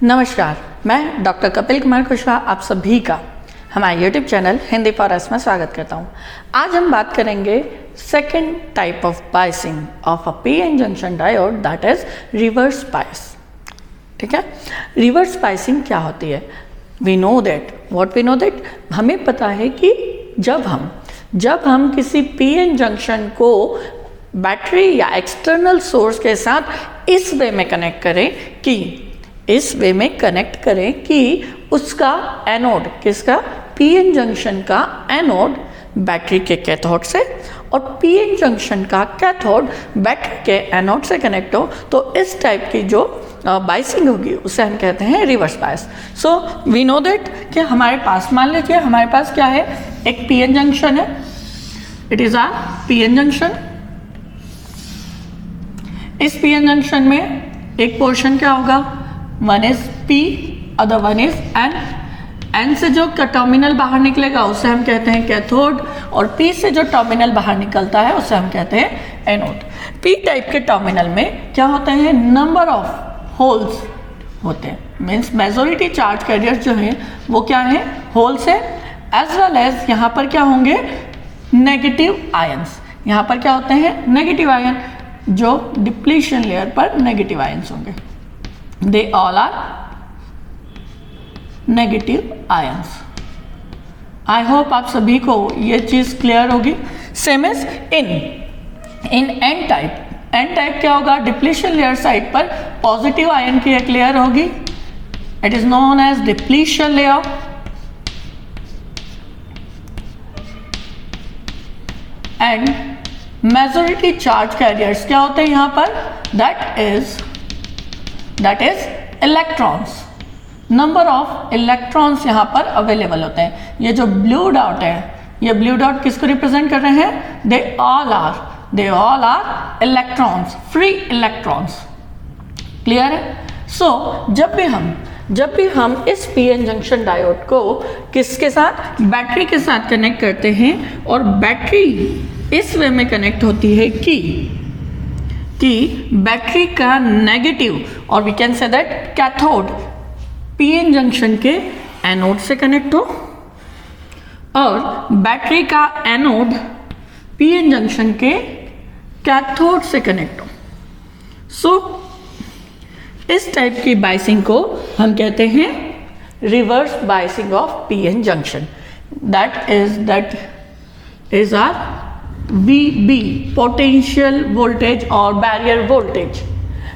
नमस्कार, मैं डॉक्टर कपिल कुमार कुशवाहा आप सभी का हमारे YouTube channel Hindi for us में स्वागत करता हूं। आज हम बात करेंगे second type of biasing of a PN junction diode, that is reverse bias. ठीक है, रिवर्स बायसिंग क्या होती है? वी नो दैट हमें पता है कि जब हम किसी पीएन जंक्शन को बैटरी या एक्सटर्नल सोर्स के साथ इस वे में कनेक्ट करें कि उसका एनोड, किसका? पीएन जंक्शन का एनोड बैटरी के कैथोड से और पीएन जंक्शन का कैथोड बैटरी के एनोड से कनेक्ट हो, तो इस टाइप की जो बायसिंग होगी उसे हम कहते हैं reverse bias. So we know that कि हमारे पास, मान लीजिए हमारे पास क्या है, एक पीएन जंक्शन है, it is our PN junction. इस पीएन जंक्शन में एक पोर्शन क्या होगा, one is P, other one is N. N से जो टर्मिनल बाहर निकलेगा उसे हम कहते हैं कैथोड, और पी से जो टर्मिनल बाहर निकलता है उसे हम कहते हैं एनोड। पी टाइप के टर्मिनल में क्या होते हैं, नंबर ऑफ होल्स होते हैं, मीन्स मेजॉरिटी चार्ज कैरियर जो है वो क्या है, होल्स है। एज वेल एज यहाँ पर क्या होंगे, नेगेटिव आयंस। यहाँ पर क्या होते हैं, नेगेटिव आयन, जो डिप्लीशन लेयर पर नेगेटिव आयंस होंगे। They all are negative ions. I hope आप सभी को ये चीज क्लियर होगी। Same as in N type. N type क्या होगा, डिप्लीशन लेयर साइड पर पॉजिटिव आयन की एक लेयर होगी, it is known as depletion layer. And majority charge carriers क्या होते हैं यहां पर, that is electrons. Number of electrons यहां पर अवेलेबल होते हैं। ये जो ब्लू डॉट है, ये ब्लू डॉट किसको रिप्रेजेंट कर रहे हैं, they all are electrons, free electrons. Clear है? सो जब भी हम इस पीएन जंक्शन डायोड को किसके साथ, बैटरी के साथ कनेक्ट करते हैं, और बैटरी इस वे में कनेक्ट होती है कि बैटरी का नेगेटिव, और we can see that cathode PN junction के एनोड से कनेक्ट हो, और बैटरी का एनोड पीएन जंक्शन के कैथोड से कनेक्ट हो। सो इस टाइप की बायसिंग को हम कहते हैं reverse biasing of PN junction. That is our VB, potential voltage और बैरियर वोल्टेज।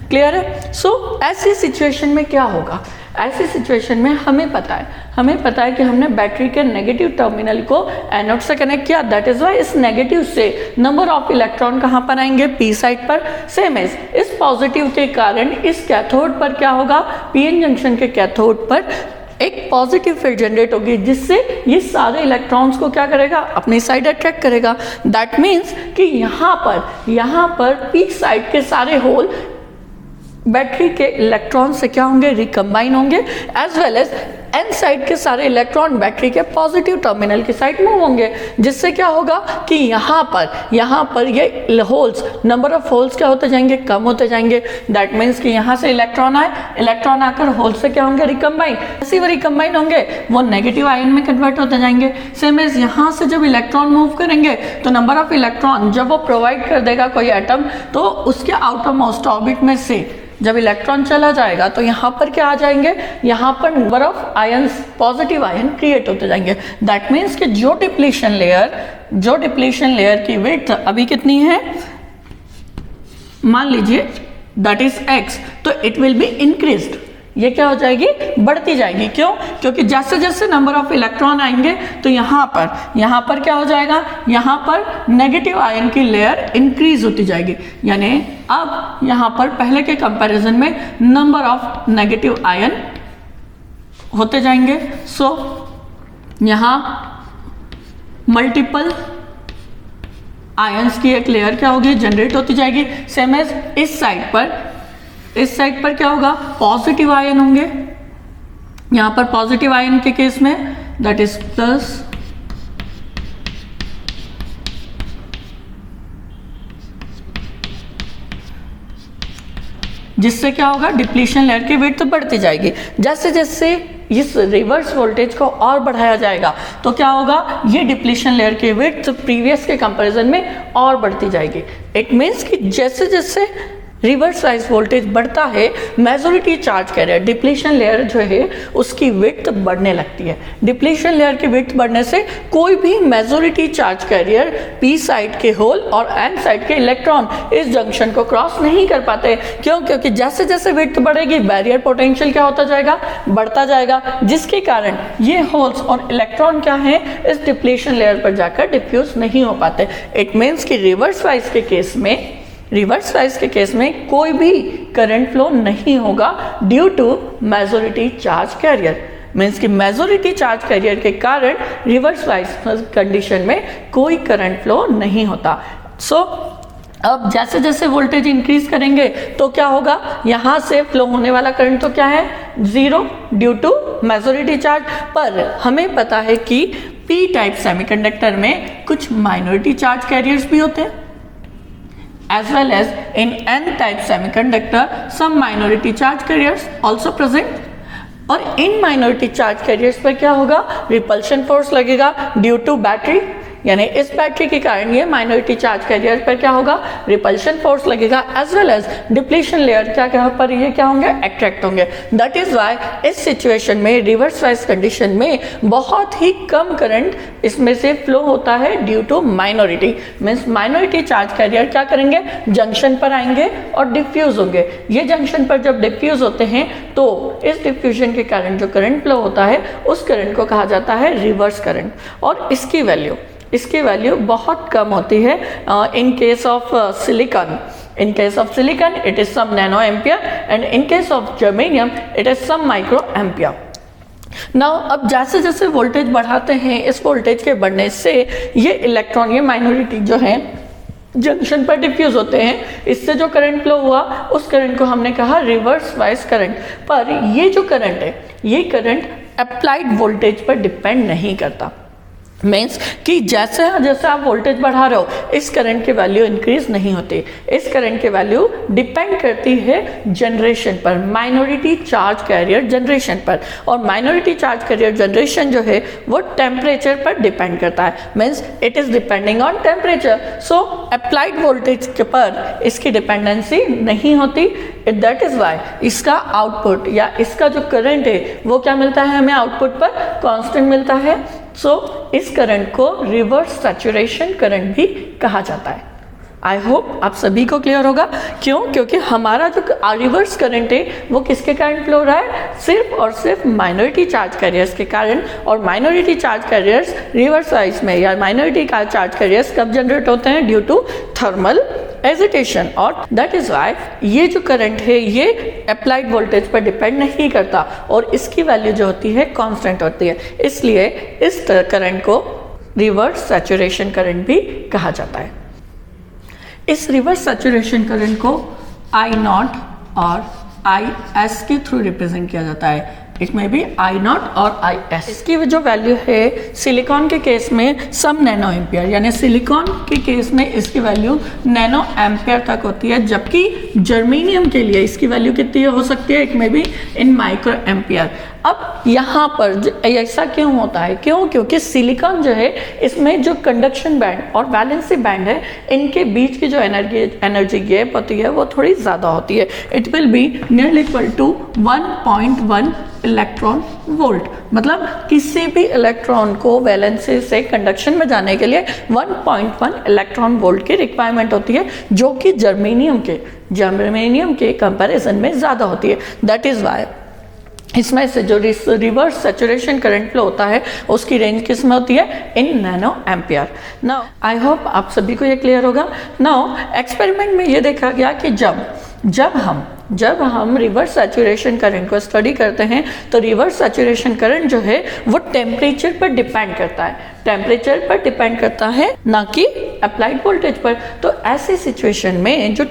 क्लियर है? सो ऐसी सिचुएशन में क्या होगा, ऐसी सिचुएशन में हमें पता है कि हमने बैटरी के नेगेटिव टर्मिनल को एनोड से कनेक्ट किया, दैट इज वाई इस नेगेटिव से नंबर ऑफ इलेक्ट्रॉन कहां पर आएंगे, पी साइड पर। सेम एज इस पॉजिटिव के कारण इस कैथोड पर क्या होगा, पीएन जंक्शन के कैथोड पर एक पॉजिटिव फील्ड जनरेट होगी, जिससे ये सारे इलेक्ट्रॉन्स को क्या करेगा, अपनी साइड अट्रैक्ट करेगा। दैट मीन्स कि यहाँ पर पी साइड के सारे होल बैटरी के इलेक्ट्रॉन से क्या होंगे, रिकम्बाइन होंगे, as well as N side के सारे इलेक्ट्रॉन बैटरी के पॉजिटिव टर्मिनल की साइड मूव होंगे, जिससे क्या होगा कि यहाँ पर ये होल्स, नंबर ऑफ होल्स क्या होते जाएंगे, कम होते जाएंगे। दैट मीन्स कि यहाँ से इलेक्ट्रॉन आकर होल से क्या होंगे, रिकम्बाइन। जैसे वो रिकम्बाइन होंगे वो नेगेटिव आयन में कन्वर्ट होते जाएंगे। सेम एज यहाँ से जब इलेक्ट्रॉन मूव करेंगे तो नंबर ऑफ इलेक्ट्रॉन जब वो प्रोवाइड कर देगा कोई एटम, तो उसके आउटर मोस्ट ऑर्बिट में से जब इलेक्ट्रॉन चला जाएगा तो यहाँ पर क्या आ जाएंगे, यहाँ पर number of ions, positive ion create होते जाएंगे। दैट मीन्स कि जो डिप्लीशन लेयर की विड्थ अभी कितनी है, मान लीजिए दैट इज x, तो इट विल बी इंक्रीज्ड। ये क्या हो जाएगी, बढ़ती जाएगी। क्यों? क्योंकि जैसे जैसे नंबर ऑफ इलेक्ट्रॉन आएंगे तो यहाँ पर क्या हो जाएगा, यहाँ पर नेगेटिव आयन की लेयर इंक्रीज होती जाएगी। यानी अब यहाँ पर पहले के कंपैरिजन में नंबर ऑफ नेगेटिव आयन होते जाएंगे। सो यहाँ मल्टीपल आयंस की एक लेयर क्या होगी, जनरेट होती जाएगी। सेम एज इस साइड पर क्या होगा, पॉजिटिव आयन होंगे। यहां पर पॉजिटिव आयन के केस में दैट इज प्लस, जिससे क्या होगा, डिप्लीशन लेयर की विड्थ बढ़ती जाएगी। जैसे जैसे इस रिवर्स वोल्टेज को और बढ़ाया जाएगा तो क्या होगा, ये डिप्लीशन लेयर की विड्थ प्रीवियस के कंपैरिजन में और बढ़ती जाएगी। इट मीन्स कि जैसे जैसे रिवर्स बायस वोल्टेज बढ़ता है, majority charge career depletion layer जो है उसकी विड्थ बढ़ने लगती है। डिप्लीशन लेयर की विड्थ बढ़ने से कोई भी majority charge career P side के होल और एन साइड के इलेक्ट्रॉन इस जंक्शन को क्रॉस नहीं कर पाते। क्यों? क्योंकि जैसे जैसे विड्थ बढ़ेगी बैरियर पोटेंशियल क्या होता जाएगा, बढ़ता जाएगा, जिसके कारण ये होल्स और इलेक्ट्रॉन क्या है, इस डिप्लीशन लेयर पर जाकर डिफ्यूज नहीं हो पाते। इट मीन्स कि रिवर्स बायस के केस में कोई भी करंट फ्लो नहीं होगा due to majority charge carrier. Means कि मेजॉरिटी चार्ज कैरियर के कारण रिवर्स बायस कंडीशन में कोई करंट फ्लो नहीं होता। सो अब जैसे जैसे वोल्टेज इंक्रीज करेंगे तो क्या होगा, यहाँ से फ्लो होने वाला करंट तो क्या है, zero due to majority charge. पर हमें पता है कि पी टाइप सेमीकंडक्टर में कुछ माइनॉरिटी चार्ज कैरियर्स भी होते हैं, as well as in n-type semiconductor some minority charge carriers also present। और इन minority charge carriers पर क्या होगा, repulsion force लगेगा due to battery, यानी इस बैटरी के कारण ये माइनॉरिटी चार्ज कैरियर पर क्या होगा, रिपल्शन फोर्स लगेगा, as well as depletion layer क्या पर ये क्या होंगे, अट्रैक्ट होंगे। दैट इज वाई इस सिचुएशन में रिवर्स बायस कंडीशन में बहुत ही कम करंट इसमें से फ्लो होता है due to minority. Means minority charge carrier क्या करेंगे, जंक्शन पर आएंगे और डिफ्यूज होंगे। ये जंक्शन पर जब डिफ्यूज होते हैं तो इस डिफ्यूजन के कारण जो करंट फ्लो होता है उस करंट को कहा जाता है रिवर्स करंट। और इसकी वैल्यू बहुत कम होती है इन case of silicon. In case of silicon, it is some nano ampere, and in case of germanium, it is some micro ampere. Now, अब जैसे जैसे वोल्टेज बढ़ाते हैं, इस वोल्टेज के बढ़ने से ये इलेक्ट्रॉन, ये माइनॉरिटी जो है जंक्शन पर डिफ्यूज होते हैं। इससे जो करंट फ्लो हुआ उस करंट को हमने कहा रिवर्स बायस करंट। पर ये जो करंट है, ये करंट अप्लाइड वोल्टेज पर डिपेंड नहीं करता। मीन्स कि जैसे जैसे आप वोल्टेज बढ़ा रहे हो इस करंट की वैल्यू इंक्रीज नहीं होती। इस करंट की वैल्यू डिपेंड करती है जनरेशन पर, माइनॉरिटी चार्ज कैरियर जनरेशन पर। और माइनॉरिटी चार्ज कैरियर जनरेशन जो है वो टेम्परेचर पर डिपेंड करता है। Means it is depending on temperature. So applied voltage के पर इसकी डिपेंडेंसी नहीं होती। दैट इज वाई इसका आउटपुट या इसका जो करंट है वो क्या मिलता है हमें, आउटपुट पर कांस्टेंट मिलता है। सो इस करंट को रिवर्स सैचुरेशन करंट भी कहा जाता है। आई होप आप सभी को क्लियर होगा। क्यों? क्योंकि हमारा जो रिवर्स करंट है वो किसके कारण फ्लो हो रहा है, सिर्फ और सिर्फ माइनॉरिटी चार्ज कैरियर्स के कारण। और minority charge carriers reverse bias में या माइनॉरिटी का चार्ज कैरियर्स कब जनरेट होते हैं, ड्यू टू थर्मल एजिटेशन। और दैट इज वाई ये जो करंट है ये अप्लाइड वोल्टेज पर डिपेंड नहीं करता और इसकी वैल्यू जो होती है कांस्टेंट होती है। इसलिए इस करंट को रिवर्स सैचुरेशन करंट भी कहा जाता है। इस रिवर्स सैचुरेशन करंट को आई नॉट और आई एस के थ्रू रिप्रेजेंट किया जाता है। इट में भी आई नॉट और आई एस। इसकी जो वैल्यू है सिलिकॉन के केस में सम नैनो एम्पियर, यानी सिलिकॉन के केस में इसकी वैल्यू नैनो एम्पियर तक होती है, जबकि जर्मेनियम के लिए इसकी वैल्यू कितनी हो सकती है, इट में भी इन माइक्रो एम्पियर। अब यहाँ पर ऐसा क्यों होता है, क्यों? क्योंकि सिलिकॉन जो है इसमें जो कंडक्शन बैंड और वैलेंसी बैंड है इनके बीच की जो एनर्जी गैप होती है वो थोड़ी ज़्यादा होती है। It will be nearly equal to 1.1 electron volt. मतलब किसी भी इलेक्ट्रॉन को वैलेंसी से कंडक्शन में जाने के लिए 1.1 इलेक्ट्रॉन वोल्ट की रिक्वायरमेंट होती है, जो कि जर्मेनियम के कंपैरिजन में ज़्यादा होती है। दैट इज़ वाई इसमें से जो रिवर्स सैचुरेशन करंट फ्लो होता है उसकी रेंज किस में होती है, in nano ampere. Now I hope आप सभी को ये क्लियर होगा। नाउ एक्सपेरिमेंट में ये देखा गया कि जब हम रिवर्स सैचुरेशन करंट को स्टडी करते हैं तो रिवर्स सैचुरेशन करंट जो है वो टेम्परेचर पर डिपेंड करता है, टेम्परेचर पर डिपेंड करता है ना कि अप्लाइड वोल्टेज पर। तो ऐसी सिचुएशन में जो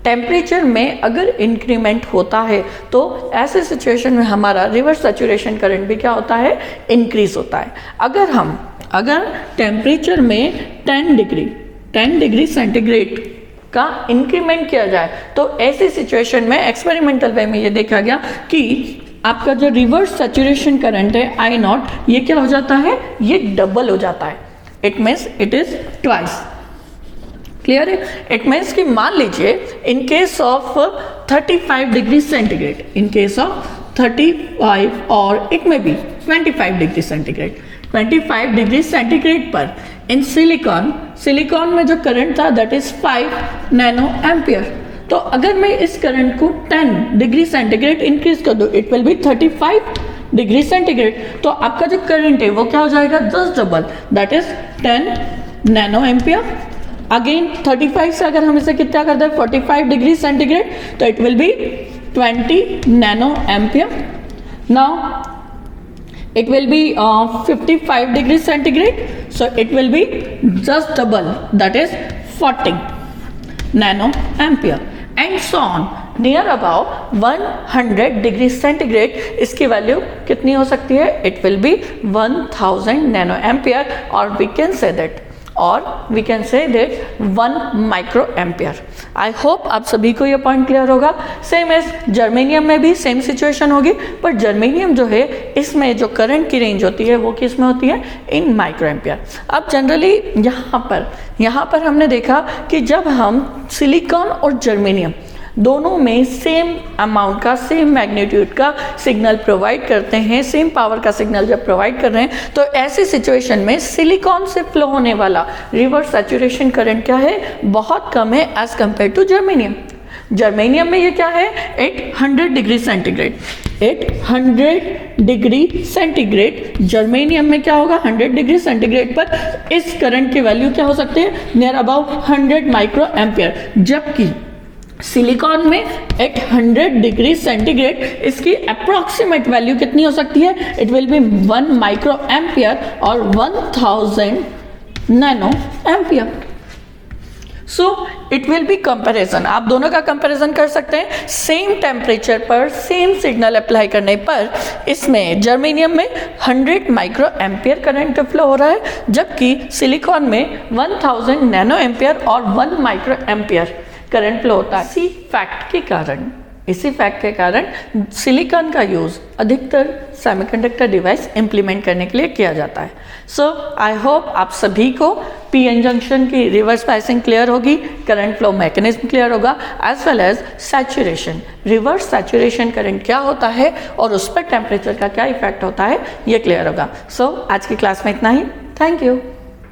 टेम्परेचर में अगर इंक्रीमेंट होता है तो ऐसे सिचुएशन में हमारा रिवर्स सैचुरेशन करंट भी क्या होता है, इंक्रीज होता है। अगर टेम्परेचर में 10 डिग्री सेंटीग्रेड का इंक्रीमेंट किया जाए। तो ऐसी सिचुएशन में एक्सपेरिमेंटल वे में ये देखा गया कि आपका जो रिवर्स सैचुरेशन करंट है आई नॉट, ये क्या हो जाता है, ये डबल हो जाता है। It means it is twice. Clear है? इट मीन्स कि मान लीजिए in case of 35 degree centigrade, in case of 35 और it may be 25 degree centigrade, 25 degree centigrade पर इन सिलिकॉन में जो करंट था दैट इज 5 नैनो एम्पियर। तो अगर मैं इस करंट को 10 डिग्री सेंटीग्रेड इंक्रीज कर दूं, it will B 35 degree centigrade. तो आपका जो करंट है वो क्या हो जाएगा, 10 double, that is 10 nano ampere. Again 35 से अगर हम इसे कितना कर दें 45 डिग्री सेंटीग्रेड, तो it will B 20 nano ampere. Now it will be 55 degree centigrade, so it will be just double, that is 40 nano ampere, and so on near about 100 degree centigrade। इसकी value कितनी हो सकती है, it will be 1000 nano ampere, or we can say that 1 micro ampere. I hope आप सभी को ये point clear होगा। सेम एज जर्मेनियम में भी सेम सिचुएशन होगी, पर जर्मेनियम जो है इसमें जो करंट की रेंज होती है वो किस में होती है, इन माइक्रो एम्पियर। अब जनरली यहाँ पर हमने देखा कि जब हम सिलिकॉन और जर्मेनियम दोनों में सेम अमाउंट का, सेम मैग्नीट्यूड का सिग्नल प्रोवाइड करते हैं, सेम पावर का सिग्नल जब प्रोवाइड कर रहे हैं, तो ऐसी सिचुएशन में सिलिकॉन से फ्लो होने वाला रिवर्स सैचुरेशन करंट क्या है, बहुत कम है as compare to germanium. Germanium में ये क्या है, 800 degree centigrade, 800 degree centigrade. Germanium में क्या होगा, 100 डिग्री सेंटीग्रेड पर इस करंट की वैल्यू क्या हो सकती है, नियर अबाउट 100 माइक्रो एम्पियर। जबकि सिलिकॉन में 800 डिग्री सेंटीग्रेड इसकी अप्रोक्सीमेट वैल्यू कितनी हो सकती है, it will B 1 micro ampere और 1000 nano ampere. So it will B comparison, आप दोनों का कंपैरिजन कर सकते हैं। सेम टेम्परेचर पर सेम सिग्नल अप्लाई करने पर इसमें जर्मेनियम में 100 माइक्रो एम्पियर करंट फ्लो हो रहा है, जबकि सिलिकॉन में 1000 नैनो एम्पियर और 1 माइक्रो एम्पियर करंट फ्लो होता है। इसी फैक्ट के कारण सिलिकॉन का यूज अधिकतर सेमीकंडक्टर डिवाइस इंप्लीमेंट करने के लिए किया जाता है। सो आई होप आप सभी को पीएन जंक्शन की रिवर्स बायसिंग क्लियर होगी, करंट फ्लो मैकेनिज्म क्लियर होगा, as well as saturation, reverse saturation current क्या होता है और उस पर टेम्परेचर का क्या इफेक्ट होता है, ये क्लियर होगा। सो आज की क्लास में इतना ही। Thank you.